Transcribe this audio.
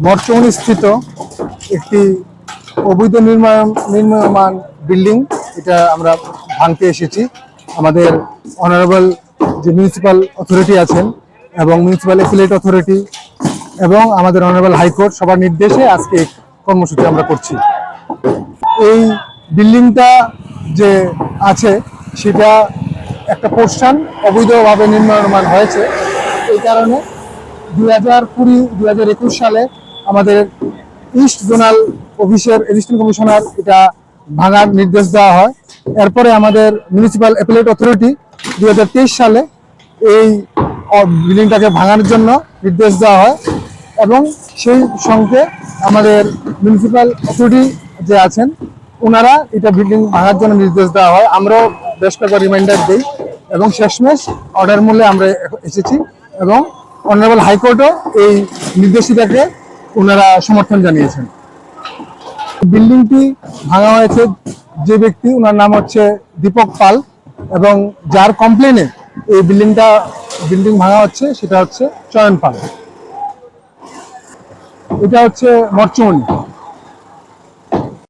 বর্চমানে স্থিত একটি অবৈধ নির্মাণ বিল্ডিং, এটা আমরা ভাঙতে এসেছি। আমাদের অনারেবল যে মিউনিসিপ্যাল অথরিটি আছেন এবং মিউনিসিপ্যাল অ্যাপিলেট অথরিটি এবং আমাদের অনারেবল হাইকোর্ট সবার নির্দেশে আজকে এই কর্মসূচি আমরা করছি। এই বিল্ডিংটা যে আছে সেটা একটা পোর্শন অবৈধভাবে নির্মাণ হয়েছে। এই কারণে 2020-2021 সালে আমাদের ইস্ট জোনাল অফিসের অ্যাসিস্ট্যান্ট কমিশনার এটা ভাঙার নির্দেশ দেওয়া হয়। এরপরে আমাদের মিউনিসিপ্যাল অ্যাপিলেট অথরিটি 2023 সালে এই বিল্ডিংটাকে ভাঙার জন্য নির্দেশ দেওয়া হয় এবং সেই সঙ্গে আমাদের মিউনিসিপ্যাল অথরিটি যে আছেন ওনারা এটা বিল্ডিং ভাঙার জন্য নির্দেশ দেওয়া হয়। আমরাও বেশ কয়েকবার রিমাইন্ডার দিই এবং শেষমেশ অর্ডার মূল্যে আমরা এসেছি এবং অনারেবল হাইকোর্টও এই নির্দেশিকাকে ওনারা সমর্থন জানিয়েছেন। বিল্ডিংটি ভাঙা হয়েছে যে ব্যক্তি, ওনার নাম হচ্ছে দীপক পাল এবং যার কমপ্লেনে এই বিল্ডিং ভাঙা হচ্ছে সেটা হচ্ছে চয়ন পাল। এটা হচ্ছে মরচুমনি।